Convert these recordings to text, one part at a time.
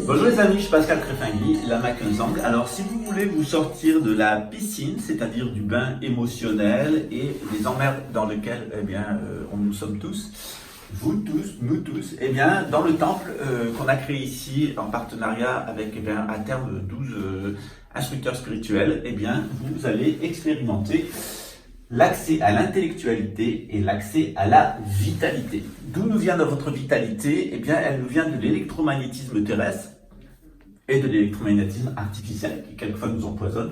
Bonjour les amis, je suis Pascal Crefingui, Lama Kunzang. Alors si vous voulez vous sortir de la piscine, c'est-à-dire du bain émotionnel et des emmerdes dans lesquelles nous sommes tous, vous tous, nous tous, dans le temple qu'on a créé ici en partenariat avec à terme 12 instructeurs spirituels, vous allez expérimenter l'accès à l'intellectualité et l'accès à la vitalité. D'où nous vient votre vitalité? Elle nous vient de l'électromagnétisme terrestre et de l'électromagnétisme artificiel, qui quelquefois nous empoisonne,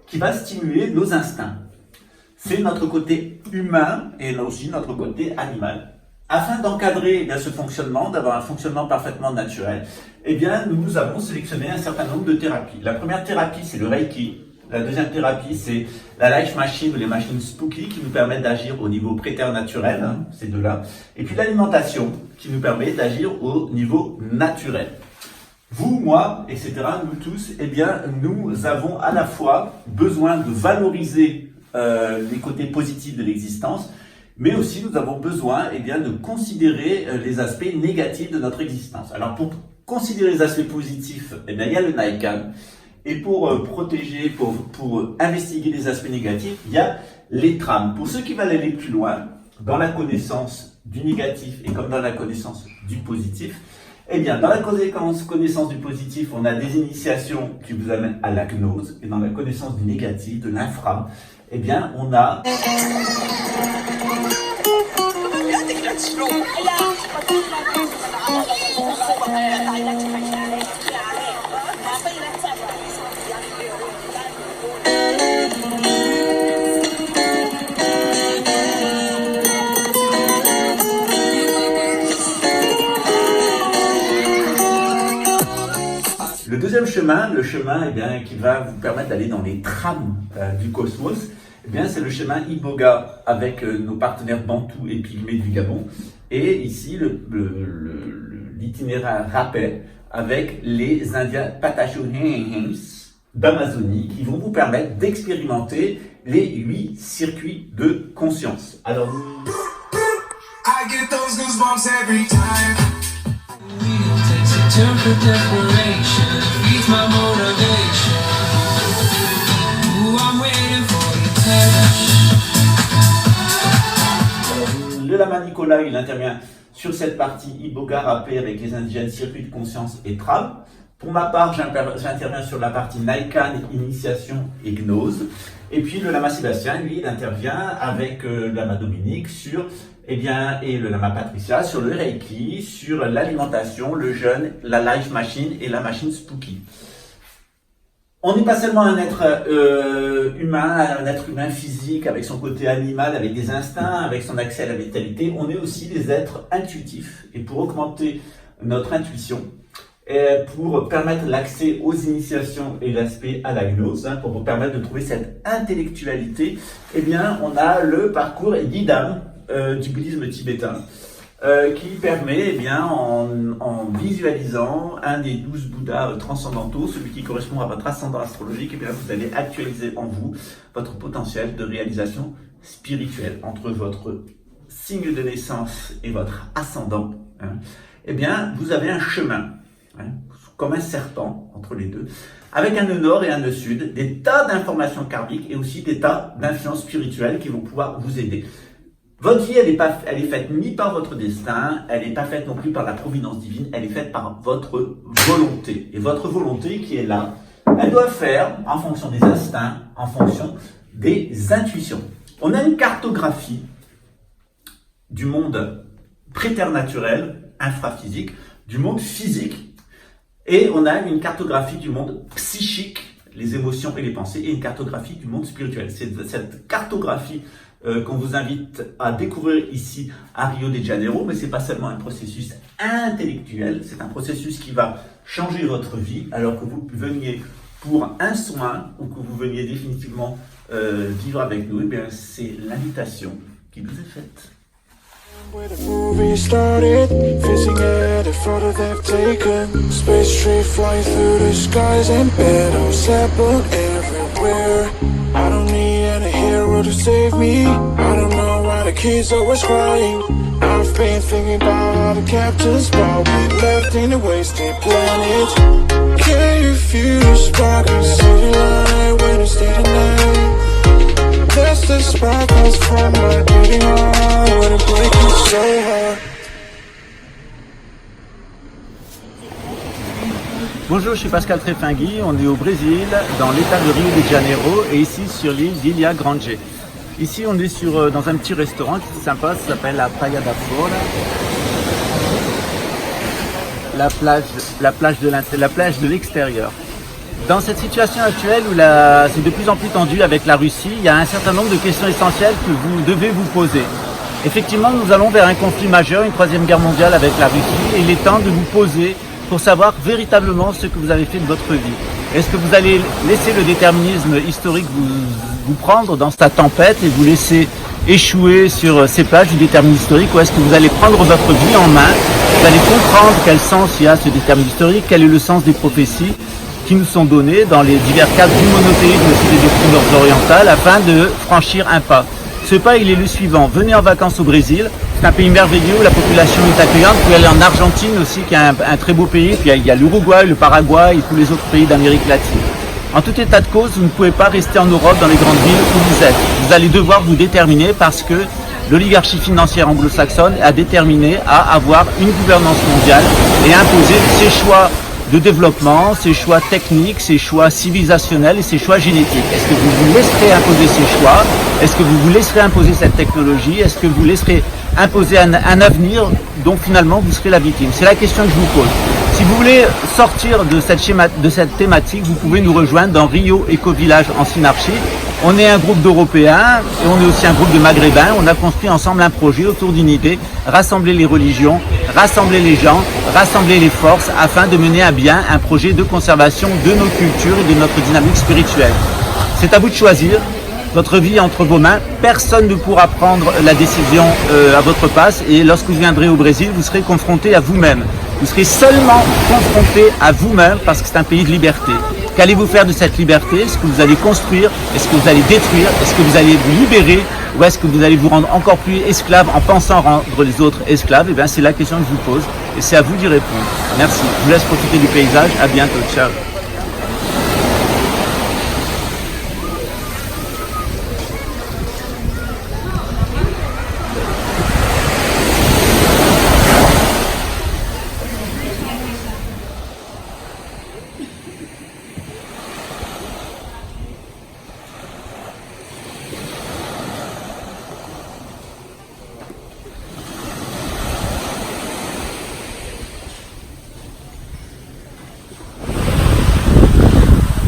qui va stimuler nos instincts. C'est notre côté humain et aussi notre côté animal. Afin d'encadrer ce fonctionnement, d'avoir un fonctionnement parfaitement naturel, nous avons sélectionné un certain nombre de thérapies. La première thérapie, c'est le Reiki. La deuxième thérapie, c'est la Life Machine ou les machines Spooky qui nous permettent d'agir au niveau préternaturel, ces deux-là. Et puis l'alimentation qui nous permet d'agir au niveau naturel. Vous, moi, etc., nous tous, nous avons à la fois besoin de valoriser les côtés positifs de l'existence, mais aussi nous avons besoin de considérer les aspects négatifs de notre existence. Alors pour considérer les aspects positifs, il y a le Naikan. Et pour protéger, pour investiguer les aspects négatifs, il y a les trames. Pour ceux qui veulent aller plus loin, dans la connaissance du négatif et comme dans la connaissance du positif, dans la connaissance du positif, on a des initiations qui vous amènent à la gnose. Et dans la connaissance du négatif, de l'infra, on a... Le deuxième chemin, le chemin qui va vous permettre d'aller dans les trames du cosmos, c'est le chemin Iboga avec nos partenaires Bantou et Pygmée du Gabon. Et ici, l'itinéraire Rapé avec les Indiens Patachoniens d'Amazonie qui vont vous permettre d'expérimenter les 8 circuits de conscience. Alors, I get those goosebumps every time. Le Lama Nicolas, il intervient sur cette partie Iboga Rapé avec les indigènes, circuit de conscience et trame. Pour ma part, j'interviens sur la partie Naikan, initiation et gnose. Et puis le Lama Sébastien, lui, il intervient avec le Lama Dominique sur, et le Lama Patricia sur le Reiki, sur l'alimentation, le jeûne, la Life Machine et la machine Spooky. On n'est pas seulement un être humain physique avec son côté animal, avec des instincts, avec son accès à la vitalité. On est aussi des êtres intuitifs. Et pour augmenter notre intuition, et pour permettre l'accès aux initiations et l'aspect à la gnose, pour vous permettre de trouver cette intellectualité, on a le parcours Yidam du bouddhisme tibétain. Qui permet, en visualisant un des 12 Bouddhas transcendantaux, celui qui correspond à votre ascendant astrologique, vous allez actualiser en vous votre potentiel de réalisation spirituelle entre votre signe de naissance et votre ascendant. Vous avez un chemin, comme un serpent entre les deux, avec un nœud nord et un nœud sud, des tas d'informations karmiques et aussi des tas d'influences spirituelles qui vont pouvoir vous aider. Votre vie, elle est faite ni par votre destin, elle n'est pas faite non plus par la providence divine, elle est faite par votre volonté. Et votre volonté qui est là, elle doit faire en fonction des instincts, en fonction des intuitions. On a une cartographie du monde préternaturel, infraphysique, du monde physique, et on a une cartographie du monde psychique, les émotions et les pensées, et une cartographie du monde spirituel. C'est cette cartographie qu'on vous invite à découvrir ici à Rio de Janeiro, mais c'est pas seulement un processus intellectuel, c'est un processus qui va changer votre vie, alors que vous veniez pour un soin ou que vous veniez définitivement vivre avec nous, c'est l'invitation qui vous est faite. Where the movie started, facing at the photo they've taken. Space tree flying through the skies and battles separated everywhere. I don't need any hero to save me. I don't know why the kids always crying. I've been thinking about all the captains, but we left in a wasted planet. Can you feel the spark in city light when it's day to night? That's the sparkles from my beating heart when it breaks so hard. Bonjour, je suis Pascal Trefingui, on est au Brésil, dans l'état de Rio de Janeiro et ici sur l'île d'Ilha Grande. Ici on est dans un petit restaurant qui est sympa, ça s'appelle la Praia da Flora. La plage de l'extérieur. Dans cette situation actuelle où c'est de plus en plus tendu avec la Russie, il y a un certain nombre de questions essentielles que vous devez vous poser. Effectivement, nous allons vers un conflit majeur, une troisième guerre mondiale avec la Russie, et il est temps de vous poser pour savoir véritablement ce que vous avez fait de votre vie. Est-ce que vous allez laisser le déterminisme historique vous prendre dans sa tempête et vous laisser échouer sur ces plages du déterminisme historique, ou est-ce que vous allez prendre votre vie en main, vous allez comprendre quel sens il y a à ce déterminisme historique, quel est le sens des prophéties qui nous sont données dans les divers cadres du monothéisme et aussi des doctrines orientales afin de franchir un pas. Ce pas, il est le suivant. Venez en vacances au Brésil. C'est un pays merveilleux où la population est accueillante. Vous pouvez aller en Argentine aussi, qui est un très beau pays. Puis il y a l'Uruguay, le Paraguay et tous les autres pays d'Amérique latine. En tout état de cause, vous ne pouvez pas rester en Europe, dans les grandes villes où vous êtes. Vous allez devoir vous déterminer parce que l'oligarchie financière anglo-saxonne a déterminé à avoir une gouvernance mondiale et imposer ses choix de développement, ses choix techniques, ses choix civilisationnels et ses choix génétiques. Est-ce que vous vous laisserez imposer ces choix? Est-ce que vous vous laisserez imposer cette technologie? Est-ce que vous laisserez imposer un avenir dont finalement vous serez la victime? C'est la question que je vous pose. Si vous voulez sortir de cette thématique, vous pouvez nous rejoindre dans Rio Eco-Village en Synarchie. On est un groupe d'Européens et on est aussi un groupe de Maghrébins. On a construit ensemble un projet autour d'une idée, rassembler les religions, rassembler les gens, rassembler les forces afin de mener à bien un projet de conservation de nos cultures et de notre dynamique spirituelle. C'est à vous de choisir. Votre vie est entre vos mains. Personne ne pourra prendre la décision à votre place et lorsque vous viendrez au Brésil, vous serez confronté à vous-même. Vous serez seulement confronté à vous-même parce que c'est un pays de liberté. Qu'allez-vous faire de cette liberté? Est-ce que vous allez construire? Est-ce que vous allez détruire? Est-ce que vous allez vous libérer? Ou est-ce que vous allez vous rendre encore plus esclave en pensant rendre les autres esclaves? Eh bien, c'est la question que je vous pose et c'est à vous d'y répondre. Merci. Je vous laisse profiter du paysage. À bientôt. Ciao.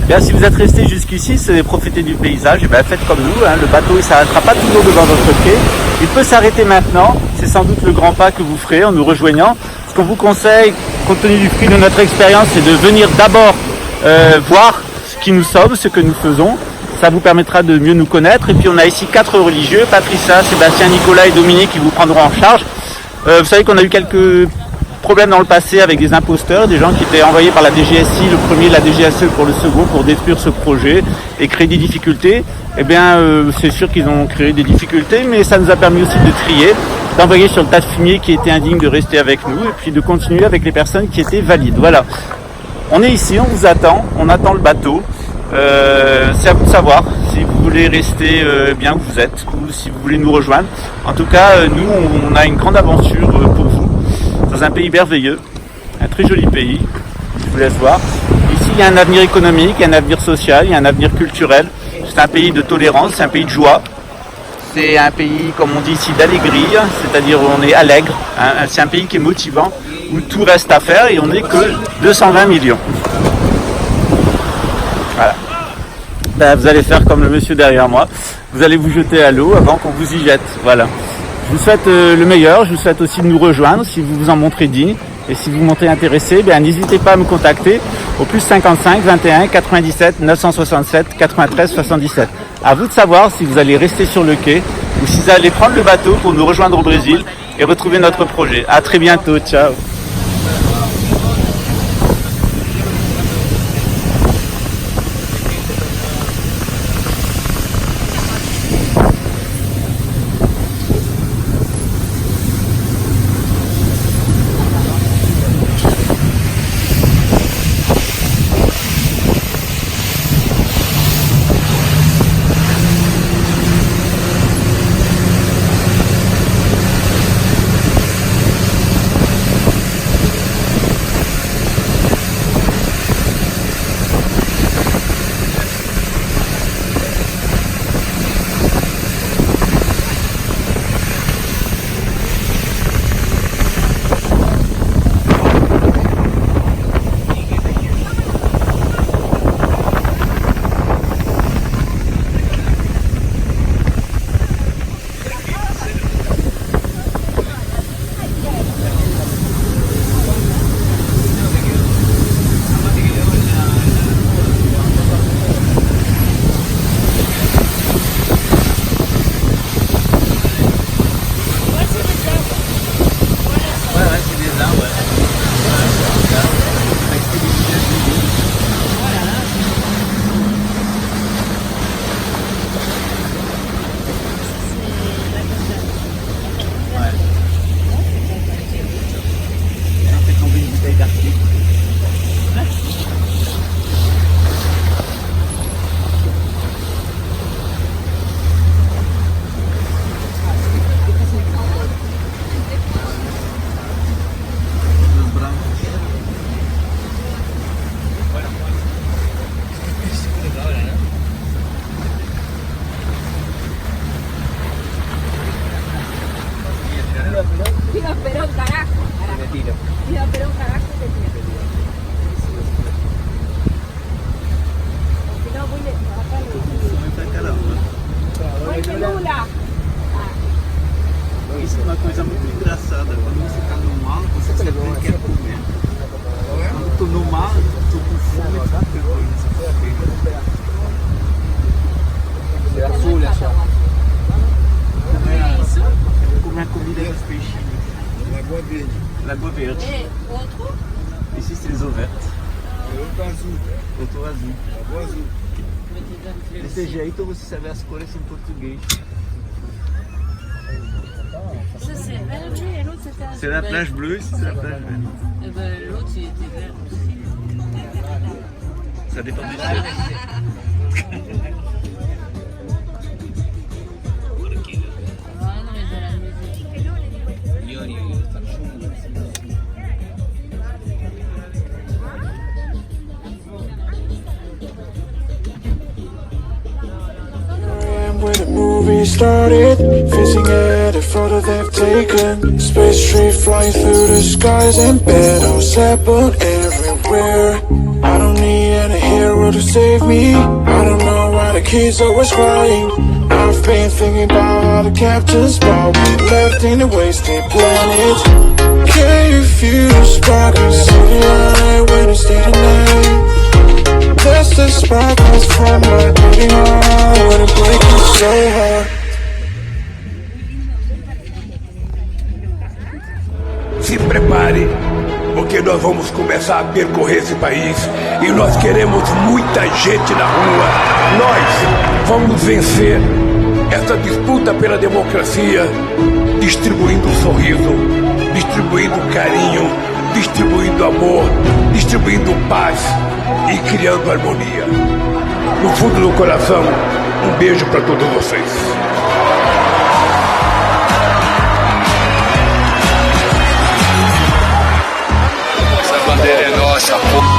Bien, si vous êtes resté jusqu'ici, c'est profiter du paysage, et bien faites comme nous, le bateau ne s'arrêtera pas toujours devant votre quai. Il peut s'arrêter maintenant, c'est sans doute le grand pas que vous ferez en nous rejoignant. Ce qu'on vous conseille, compte tenu du fruit de notre expérience, c'est de venir d'abord voir ce qui nous sommes, ce que nous faisons. Ça vous permettra de mieux nous connaître. Et puis on a ici 4 religieux, Patricia, Sébastien, Nicolas et Dominique qui vous prendront en charge. Vous savez qu'on a eu quelques problèmes dans le passé avec des imposteurs, des gens qui étaient envoyés par la DGSI, le premier, la DGSE pour le second, pour détruire ce projet et créer des difficultés. Eh bien, c'est sûr qu'ils ont créé des difficultés, mais ça nous a permis aussi de trier, d'envoyer sur le tas de fumier qui était indigne de rester avec nous, et puis de continuer avec les personnes qui étaient valides. Voilà. On est ici, on vous attend, on attend le bateau. C'est à vous de savoir si vous voulez rester bien où vous êtes, ou si vous voulez nous rejoindre. En tout cas, nous, on a une grande aventure pour vous. Dans un pays merveilleux, un très joli pays, je vous laisse voir. Ici, il y a un avenir économique, il y a un avenir social, il y a un avenir culturel. C'est un pays de tolérance, c'est un pays de joie. C'est un pays, comme on dit ici, d'allégrie, c'est-à-dire où on est allègre. C'est un pays qui est motivant, où tout reste à faire et on n'est que 220 millions. Voilà. Ben, vous allez faire comme le monsieur derrière moi. Vous allez vous jeter à l'eau avant qu'on vous y jette. Voilà. Je vous souhaite le meilleur, je vous souhaite aussi de nous rejoindre si vous vous en montrez digne. Et si vous vous montrez intéressé, n'hésitez pas à me contacter au plus 55 21 97 967 93 77. À vous de savoir si vous allez rester sur le quai ou si vous allez prendre le bateau pour nous rejoindre au Brésil et retrouver notre projet. À très bientôt, ciao. mentira. Tío, pero un cagazo de tío. Si no, voy a Muito pra caramba. ¡Ay, Lula! Isso é uma coisa muito engraçada. Quando você tá no mar, você sempre quer comer. Quando eu tô no mar, eu tô com fome. É azul, é só. Comer a comida dos peixinhos. Lagoa Verde. Lagoa Verde. Et autre? Ici, c'est les eaux vertes. Outro azul. Outro azul. Lagoa Azul. Desse jeito você sabe as cores em português. Ça c'est vert, lui, et l'autre c'était C'est la plage bleue, ici c'est la plage verte. Eh ben, l'autre il était vert aussi. Ça dépend du ciel. Ah non, mais de la musique. Where the movie started, facing at a photo they've taken. Space tree flying through the skies and battles happen everywhere. I don't need any hero to save me. I don't know why the kids always crying. I've been thinking about all the captains, but we left in a wasted planet. Can you feel the spark in city light when it's day and night? That's the sparkles from my beating heart when it breaks so hard. Se prepare, porque nós vamos começar a percorrer esse país e nós queremos muita gente na rua. Nós vamos vencer essa disputa pela democracia, distribuindo sorriso, distribuindo carinho, distribuindo amor, distribuindo paz e criando harmonia. No fundo do coração, um beijo para todos vocês. Essa bandeira é nossa, pô.